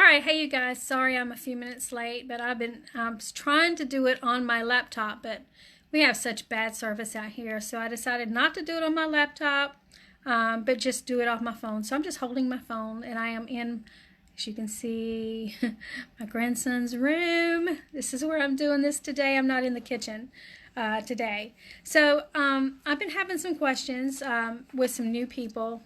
right, hey you guys, sorry I'm a few minutes late, but I've been trying to do it on my laptop, but we have such bad service out here, so I decided not to do it on my laptop, but just do it off my phone. So I'm just holding my phone, and I am in, as you can see, my grandson's room. This is where I'm doing this today. I'm not in the kitchen today. So I've been having some questions with some new people.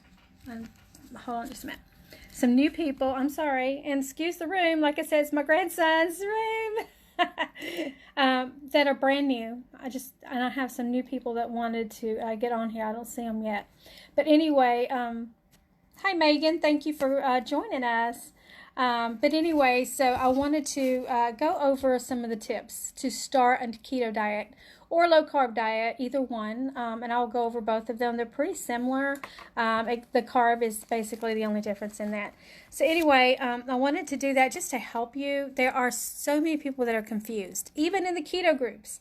Hold on just a minute. Some new people, I'm sorry, and excuse the room, like I said, it's my grandson's room, that are brand new. And I have some new people that wanted to get on here. I don't see them yet. But anyway, hi Megan, thank you for joining us. But anyway, so I wanted to go over some of the tips to start a keto diet or low carb diet, either one, and I'll go over both of them. They're pretty similar. The carb is basically the only difference in that. So anyway, I wanted to do that just to help you. There are so many people that are confused, even in the keto groups.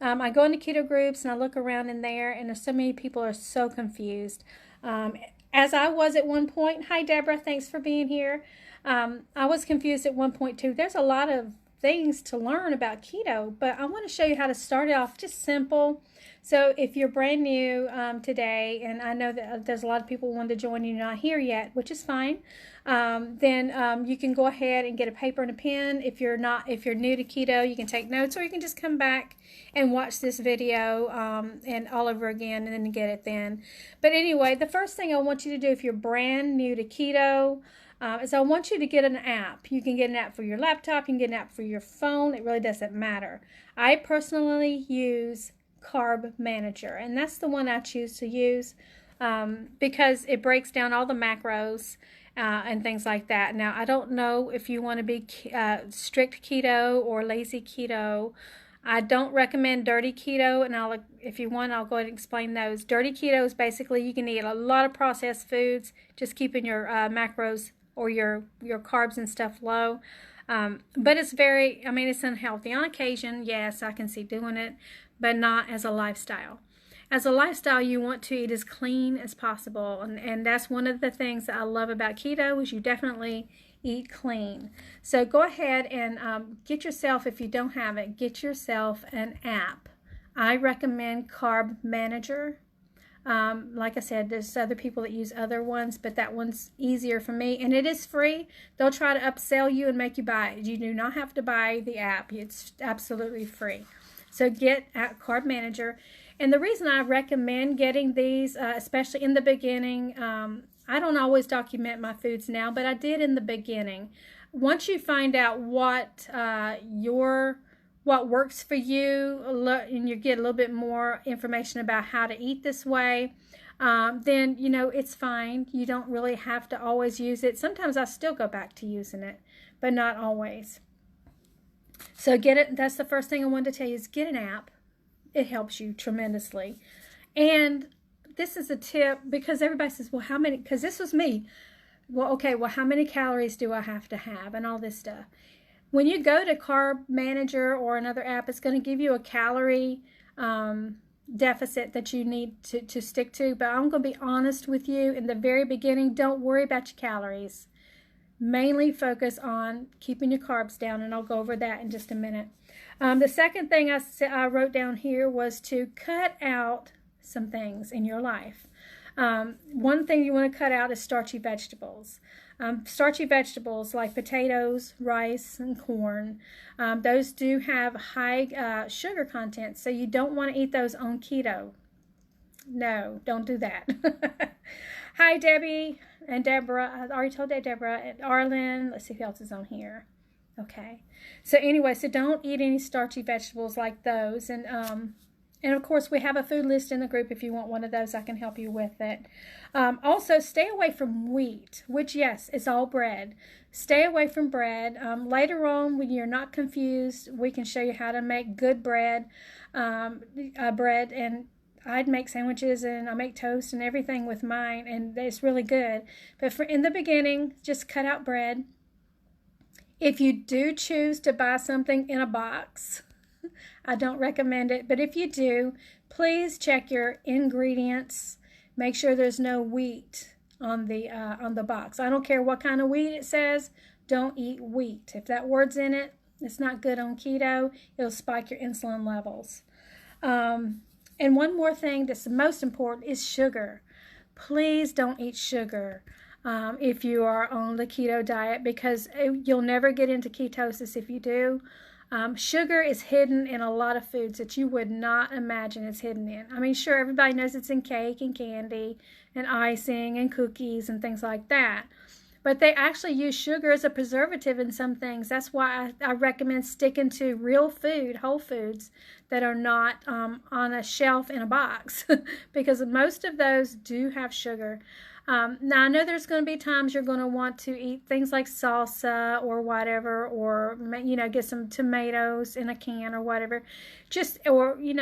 I go into keto groups and I look around in there, and there's so many people are so confused. As I was at one point. Hi Deborah, thanks for being here. I was confused at one point too. There's a lot of things to learn about keto, but I want to show you how to start it off just simple. So if you're brand new today, and I know that there's a lot of people wanting to join you not here yet, which is fine, then you can go ahead and get a paper and a pen. If you're new to keto, you can take notes, or you can just come back and watch this video and all over again and then get it then. But anyway, the first thing I want you to do if you're brand new to keto is I want you to get an app. You can get an app for your laptop, you can get an app for your phone. It really doesn't matter. I personally use Carb Manager, and that's the one I choose to use because it breaks down all the macros and things like that. Now, I don't know if you want to be strict keto or lazy keto. I don't recommend dirty keto, and if you want, I'll go ahead and explain those. Dirty keto is basically you can eat a lot of processed foods, just keeping your macros or your carbs and stuff low. But it's it's unhealthy. On occasion, yes, I can see doing it, but not as a lifestyle. As a lifestyle, you want to eat as clean as possible. And that's one of the things that I love about keto is you definitely eat clean. So go ahead and get yourself, if you don't have it, get yourself an app. I recommend Carb Manager. Like I said, there's other people that use other ones, but that one's easier for me, and it is free. They'll try to upsell you and make you buy it. You do not have to buy the app. It's absolutely free. So get Carb Manager. And the reason I recommend getting these, especially in the beginning, I don't always document my foods now, but I did in the beginning. Once you find out what works for you, and you get a little bit more information about how to eat this way, then, it's fine. You don't really have to always use it. Sometimes I still go back to using it, but not always. So get it. That's the first thing I wanted to tell you is get an app. It helps you tremendously. And this is a tip because everybody says, well, how many, because this was me. Well, okay, well, how many calories do I have to have and all this stuff? When you go to Carb Manager or another app, it's going to give you a calorie deficit that you need to stick to. But I'm going to be honest with you. In the very beginning, don't worry about your calories. Mainly focus on keeping your carbs down, and I'll go over that in just a minute. The second thing I wrote down here was to cut out some things in your life. One thing you want to cut out is starchy vegetables. Starchy vegetables like potatoes, rice, and corn, those do have high sugar content, so you don't want to eat those on keto. No, don't do that. Hi, Debbie and Deborah. I already told that Deborah and Arlen. Let's see who else is on here. Okay. So anyway, so don't eat any starchy vegetables like those. And of course, we have a food list in the group. If you want one of those, I can help you with it. Also, stay away from wheat, which, yes, is all bread. Stay away from bread. Later on, when you're not confused, we can show you how to make good bread. And I'd make sandwiches and I make toast and everything with mine, and it's really good. But in the beginning, just cut out bread. If you do choose to buy something in a box, I don't recommend it, but if you do, please check your ingredients. Make sure there's no wheat on the box. I don't care what kind of wheat it says. don't eat wheat. If that word's in it, it's not good on keto. It'll spike your insulin levels. And one more thing that's the most important is sugar. Please don't eat sugar if you are on the keto diet, because you'll never get into ketosis if you do. Sugar is hidden in a lot of foods that you would not imagine it's hidden in. I mean, sure, everybody knows it's in cake and candy and icing and cookies and things like that. But they actually use sugar as a preservative in some things. That's why I recommend sticking to real food, whole foods, that are not on a shelf in a box, because most of those do have sugar. Now, I know there's going to be times you're going to want to eat things like salsa or whatever, or, get some tomatoes in a can or whatever. Or, even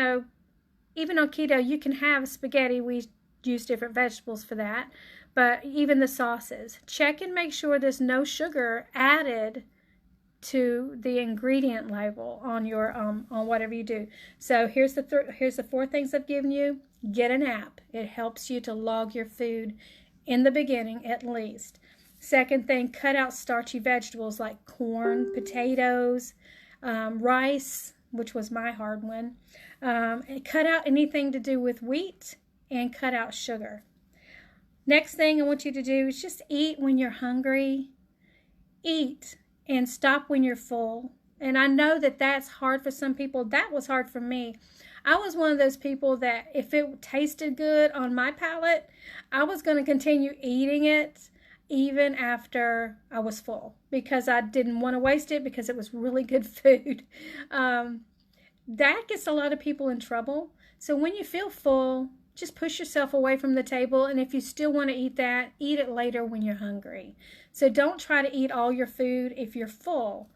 on keto, you can have spaghetti. We use different vegetables for that. But even the sauces, check and make sure there's no sugar added to the ingredient label on your on whatever you do. So here's the 4 things I've given you. Get an app. It helps you to log your food in the beginning at least. Second thing, cut out starchy vegetables like corn, potatoes, rice, which was my hard one. And cut out anything to do with wheat, and cut out sugar. Next thing I want you to do is just eat when you're hungry. Eat and stop when you're full. And I know that that's hard for some people. That was hard for me. I was one of those people that if it tasted good on my palate, I was going to continue eating it even after I was full, because I didn't want to waste it, because it was really good food. That gets a lot of people in trouble. So when you feel full, just push yourself away from the table, and if you still want to eat that, eat it later when you're hungry. So don't try to eat all your food if you're full.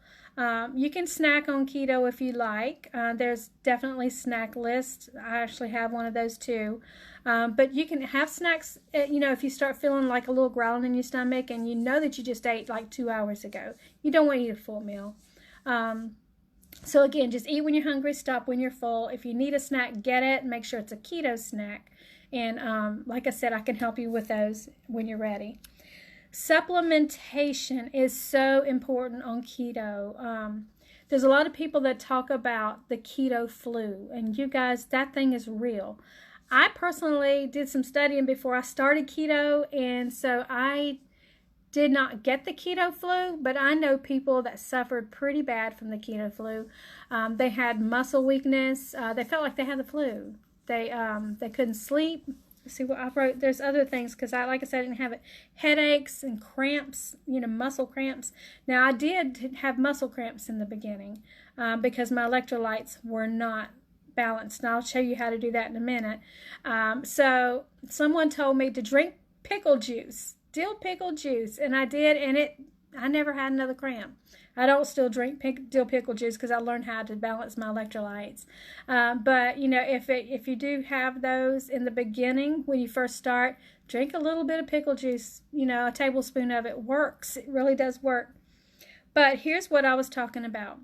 You can snack on keto if you like. There's definitely snack lists. I actually have one of those too. But you can have snacks, if you start feeling like a little growling in your stomach and you know that you just ate like 2 hours ago. You don't want to eat a full meal. So again, just eat when you're hungry, stop when you're full. If you need a snack, get it. Make sure it's a keto snack. And like I said, I can help you with those when you're ready. Supplementation is so important on keto. There's a lot of people that talk about the keto flu. And you guys, that thing is real. I personally did some studying before I started keto. And so I did not get the keto flu, but I know people that suffered pretty bad from the keto flu. They had muscle weakness. They felt like they had the flu. They couldn't sleep. Let's see what I wrote. There's other things, because like I said, I didn't have it. Headaches and cramps, muscle cramps. Now, I did have muscle cramps in the beginning because my electrolytes were not balanced. And I'll show you how to do that in a minute. So someone told me to drink pickle juice. Dill pickle juice, and I did, and I never had another cramp. I don't still drink dill pickle juice because I learned how to balance my electrolytes. But if you do have those in the beginning when you first start, drink a little bit of pickle juice. A tablespoon of it works. It really does work. But here's what I was talking about.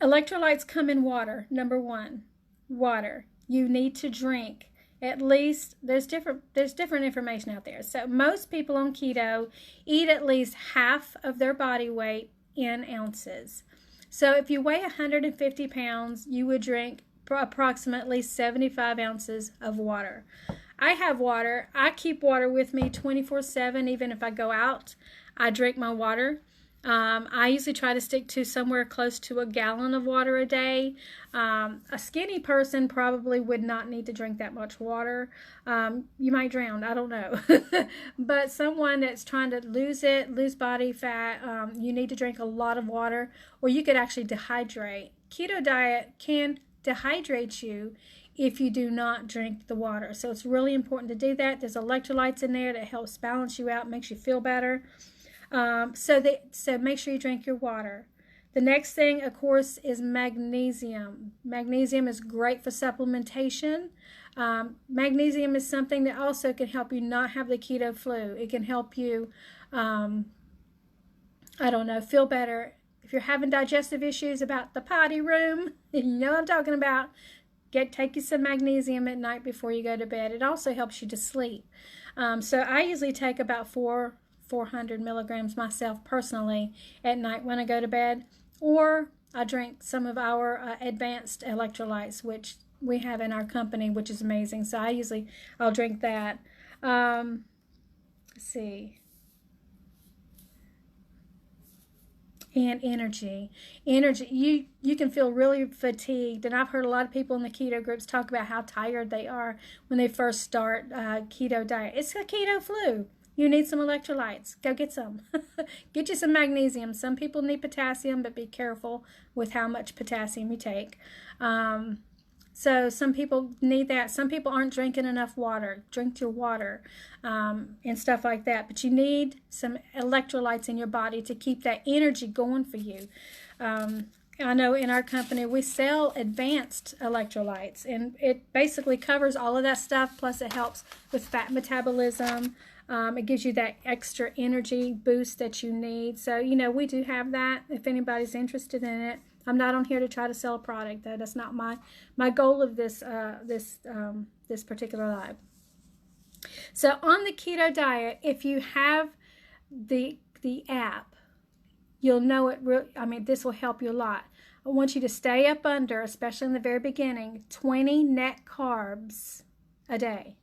Electrolytes come in water. Number 1, water. You need to drink. At least there's different information out there. So most people on keto eat at least half of their body weight in ounces. So if you weigh 150 pounds, you would drink approximately 75 ounces of water. I have water. I keep water with me 24/7. Even if I go out, I drink my water. I usually try to stick to somewhere close to a gallon of water a day. A skinny person probably would not need to drink that much water. You might drown, I don't know. But someone that's trying to lose body fat, you need to drink a lot of water, or you could actually dehydrate. Keto diet can dehydrate you if you do not drink the water. So it's really important to do that. There's electrolytes in there that helps balance you out, makes you feel better. So make sure you drink your water. The next thing, of course, is magnesium. Magnesium is great for supplementation. Magnesium is something that also can help you not have the keto flu. It can help you, feel better. If you're having digestive issues about the potty room, you know what I'm talking about, take you some magnesium at night before you go to bed. It also helps you to sleep. So I usually take about 4 400 milligrams myself personally at night when I go to bed, or I drink some of our advanced electrolytes, which we have in our company, which is amazing. So I'll drink that. Let's see. And energy. You can feel really fatigued, and I've heard a lot of people in the keto groups talk about how tired they are when they first start keto diet. It's a keto flu. You need some electrolytes. Go get some. Get you some magnesium. Some people need potassium, but be careful with how much potassium you take. So some people need that. Some people aren't drinking enough water. Drink your water and stuff like that. But you need some electrolytes in your body to keep that energy going for you. I know in our company we sell advanced electrolytes, and it basically covers all of that stuff, plus it helps with fat metabolism. It gives you that extra energy boost that you need. So, we do have that if anybody's interested in it. I'm not on here to try to sell a product, though. That's not my goal of this particular live. So on the keto diet, if you have the app, you'll know it. This will help you a lot. I want you to stay up under, especially in the very beginning, 20 net carbs a day.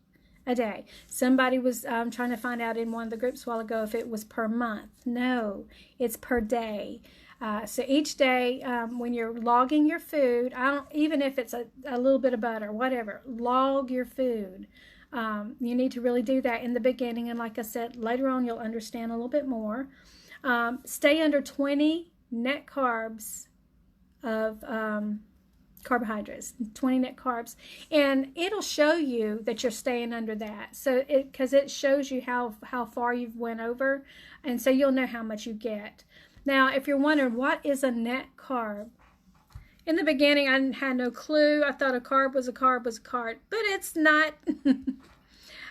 Somebody was trying to find out in one of the groups a while ago if it was per month. No, it's per day. So each day, when you're logging your food, even if it's a little bit of butter, whatever, log your food. You need to really do that in the beginning, and like I said, later on you'll understand a little bit more. Stay under 20 net carbs of carbohydrates, 20 net carbs, and it'll show you that you're staying under that. So because it shows you how far you've went over, and so you'll know how much you get. Now, if you're wondering what is a net carb, in the beginning I had no clue. I thought a carb was a carb, but it's not.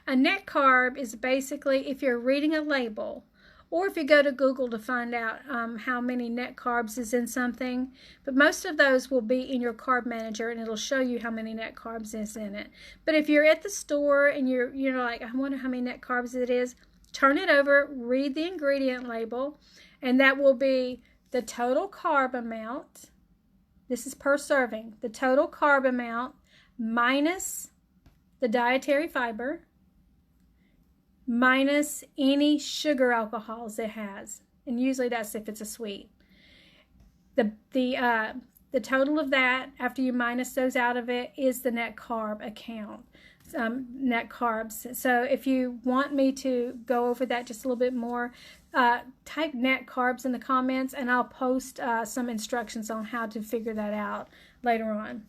A net carb is basically, if you're reading a label, or if you go to Google to find out how many net carbs is in something, but most of those will be in your carb manager, and it'll show you how many net carbs is in it. But if you're at the store and you're like, I wonder how many net carbs it is, turn it over, read the ingredient label, and that will be the total carb amount. This is per serving. The total carb amount minus the dietary fiber, minus any sugar alcohols it has, and usually that's if it's a sweet. The total of that, after you minus those out of it, is the net carb account, net carbs. So if you want me to go over that just a little bit more, type net carbs in the comments, and I'll post some instructions on how to figure that out later on.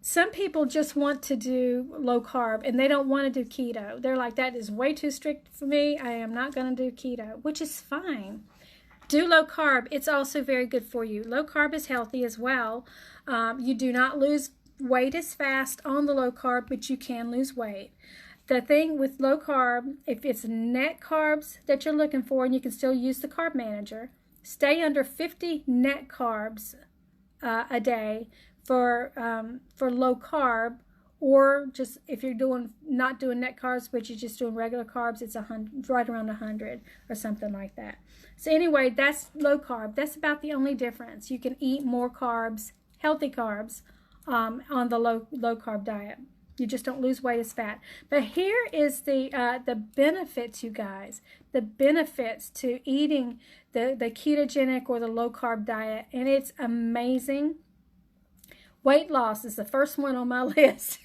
Some people just want to do low carb, and they don't want to do keto. They're like, that is way too strict for me. I am not going to do keto, which is fine. Do low carb. It's also very good for you. Low carb is healthy as well. You do not lose weight as fast on the low carb, but you can lose weight. The thing with low carb, if it's net carbs that you're looking for, and you can still use the carb manager, stay under 50 net carbs a day for low carb, or just if you're not doing net carbs, but you're just doing regular carbs, it's right around 100 or something like that. So anyway, that's low carb. That's about the only difference. You can eat more carbs, healthy carbs, on the low carb diet. You just don't lose weight as fat. But here is the benefits, you guys. The benefits to eating the ketogenic or the low carb diet, and it's amazing. Weight loss is the first one on my list.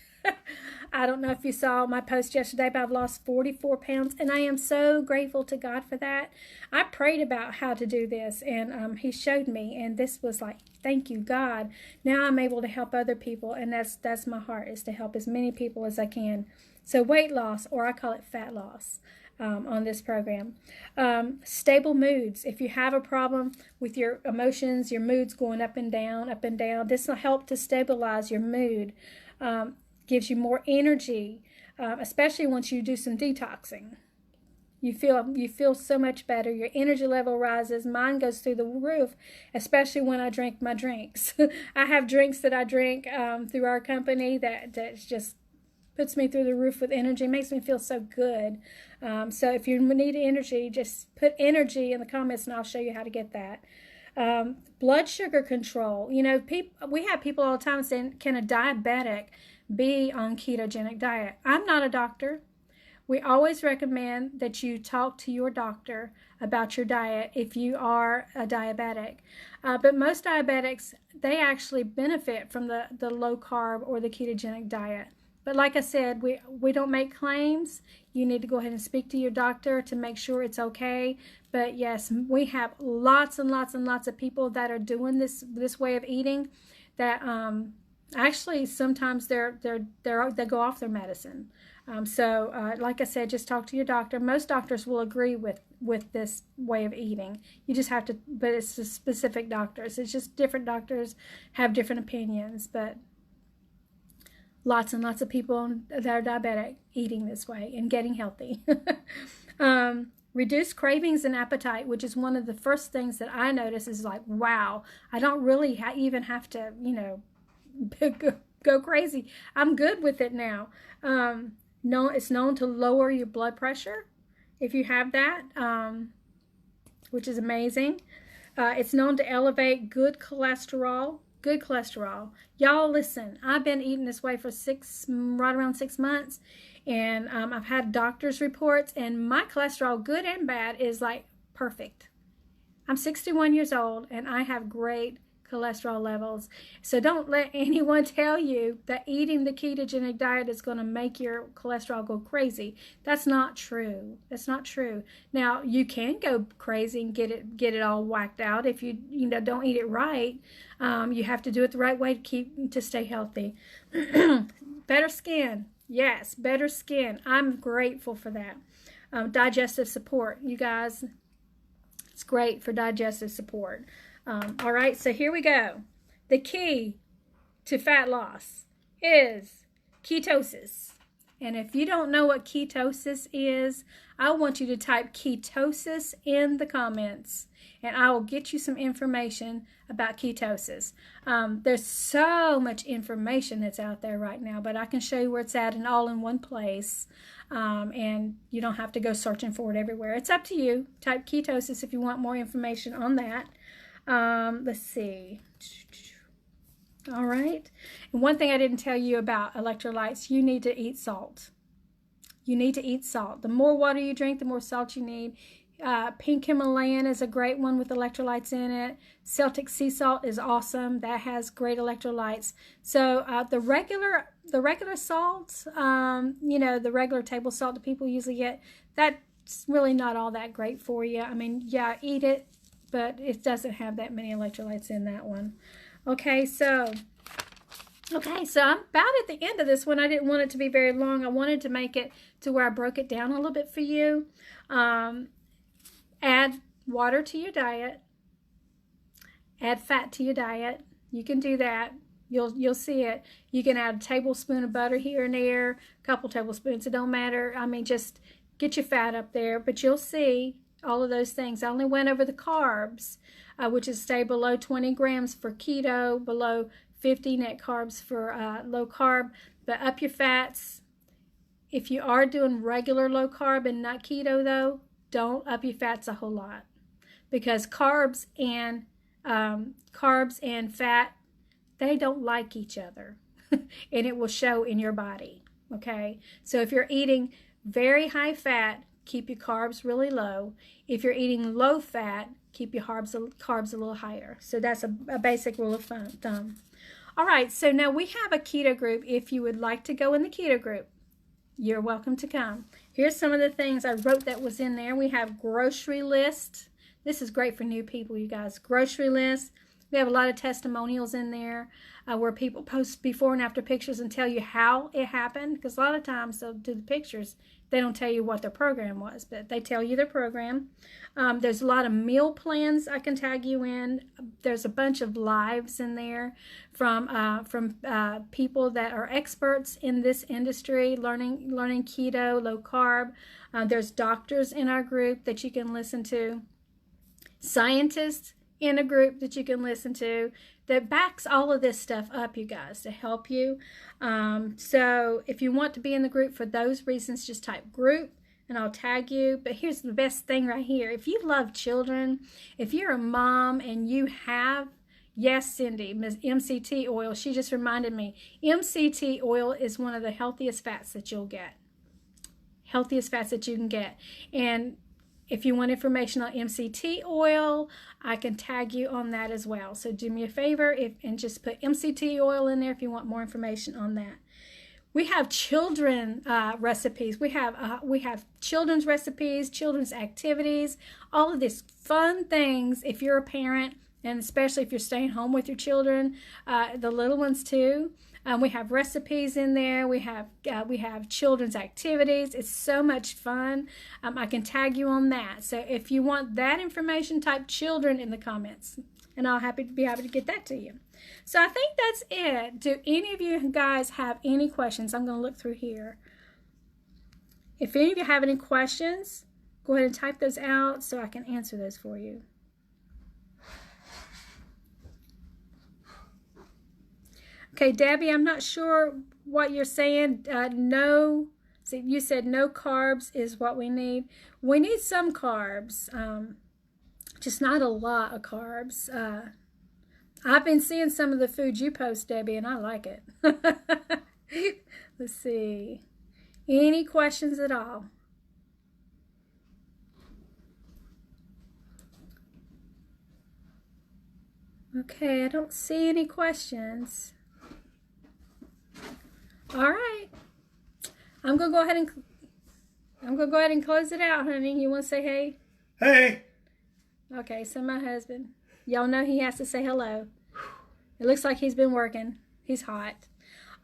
I don't know if you saw my post yesterday, but I've lost 44 pounds, and I am so grateful to God for that. I prayed about how to do this, and He showed me, and this was like, thank you, God. Now I'm able to help other people, and that's my heart, is to help as many people as I can. So weight loss, or I call it fat loss, on this program. Stable moods. If you have a problem with your emotions, your moods going up and down, this will help to stabilize your mood. Gives you more energy, especially once you do some detoxing. You feel so much better. Your energy level rises. Mine goes through the roof, especially when I drink my drinks. I have drinks that I drink through our company that's just puts me through the roof with energy, makes me feel so good. So if you need energy, just put energy in the comments and I'll show you how to get that. Blood sugar control. You know, we have people all the time saying, can a diabetic be on ketogenic diet? I'm not a doctor. We always recommend that you talk to your doctor about your diet if you are a diabetic. But most diabetics, they actually benefit from the low carb or the ketogenic diet. But like I said, we don't make claims. You need to go ahead and speak to your doctor to make sure it's okay. But yes, we have lots and lots and lots of people that are doing this way of eating that actually sometimes they go off their medicine. So like I said, just talk to your doctor. Most doctors will agree with this way of eating. You just have to, but it's just specific doctors. It's just different doctors have different opinions, but lots and lots of people that are diabetic eating this way and getting healthy. Reduce cravings and appetite, which is one of the first things that I notice is like, wow, I don't really even have to, you know, go crazy. I'm good with it now. It's known to lower your blood pressure if you have that, which is amazing. It's known to elevate good cholesterol. Good cholesterol. Y'all listen, I've been eating this way for right around 6 months, and I've had doctor's reports, and my cholesterol, good and bad, is like perfect. I'm 61 years old, and I have great cholesterol levels. So don't let anyone tell you that eating the ketogenic diet is going to make your cholesterol go crazy. That's not true. That's not true. Now, you can go crazy and get it all whacked out if you don't eat it right. You have to do it the right way to stay healthy. Better skin. Yes, better skin. I'm grateful for that. Digestive support. You guys, it's great for digestive support. All right, so here we go. The key to fat loss is ketosis. And if you don't know what ketosis is, I want you to type ketosis in the comments, and I will get you some information about ketosis. There's so much information that's out there right now, but I can show you where it's at and all in one place. And you don't have to go searching for it everywhere. It's up to you. Type ketosis if you want more information on that. Let's see. All right. And one thing I didn't tell you about electrolytes, you need to eat salt. You need to eat salt. The more water you drink, the more salt you need. Pink Himalayan is a great one with electrolytes in it. Celtic sea salt is awesome. That has great electrolytes. So the regular salt, the regular table salt that people usually get, that's really not all that great for you. I mean, yeah, eat it, but it doesn't have that many electrolytes in that one. Okay, so I'm about at the end of this one. I didn't want it to be very long. I wanted to make it to where I broke it down a little bit for you. Add water to your diet. Add fat to your diet. You can do that. You'll see it. You can add a tablespoon of butter here and there, a couple tablespoons. It don't matter. I mean, just get your fat up there. But you'll see all of those things. I only went over the carbs, which is stay below 20 grams for keto, below 50 net carbs for low carb. But up your fats. If you are doing regular low carb and not keto, though, don't up your fats a whole lot, because carbs and fat, they don't like each other, and it will show in your body. Okay, so if you're eating very high fat, keep your carbs really low. If you're eating low fat, keep your carbs a little higher. So that's a basic rule of thumb. All right, so now we have a keto group. If you would like to go in the keto group, you're welcome to come. Here's some of the things I wrote that was in there. We have grocery list. This is great for new people, you guys. Grocery list. We have a lot of testimonials in there where people post before and after pictures and tell you how it happened. Because a lot of times they'll do the pictures. They don't tell you what their program was, but they tell you their program. There's a lot of meal plans I can tag you in. There's a bunch of lives in there from people that are experts in this industry, learning keto, low carb. There's doctors in our group that you can listen to. Scientists in a group that you can listen to. that backs all of this stuff up, you guys, to help you. So if you want to be in the group for those reasons, just type group and I'll tag you. But here's the best thing right here. If you love children, if you're a mom and you have, yes, Cindy, MCT oil, she just reminded me, MCT oil is one of the healthiest fats that you'll get. Healthiest fats that you can get. And if you want information on MCT oil, I can tag you on that as well. So do me a favor and just put MCT oil in there if you want more information on that. We have children recipes. We have children's recipes, children's activities, all of these fun things if you're a parent, and especially if you're staying home with your children, the little ones too. We have recipes in there. We have children's activities. It's so much fun. I can tag you on that. So if you want that information, type children in the comments, and I'll be happy to get that to you. So I think that's it. Do any of you guys have any questions? I'm going to look through here. If any of you have any questions, go ahead and type those out so I can answer those for you. Okay, Debbie, I'm not sure what you're saying. No, so you said no carbs is what we need. We need some carbs, just not a lot of carbs. I've been seeing some of the food you post, Debbie, and I like it. Let's see. Any questions at all? Okay, I don't see any questions. All right, I'm gonna go ahead and close it out, honey. You want to say hey? Hey. Okay, so my husband, y'all know he has to say hello. It looks like he's been working. He's hot.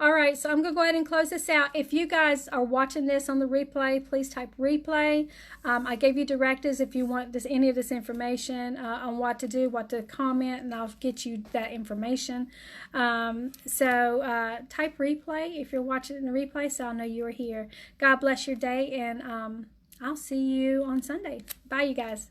All right, so I'm gonna go ahead and close this out. If you guys are watching this on the replay, please type replay. I gave you directives if you want any of this information on what to do, what to comment, and I'll get you that information. So type replay if you're watching it in the replay, so I'll know you are here. God bless your day, and I'll see you on Sunday. Bye, you guys.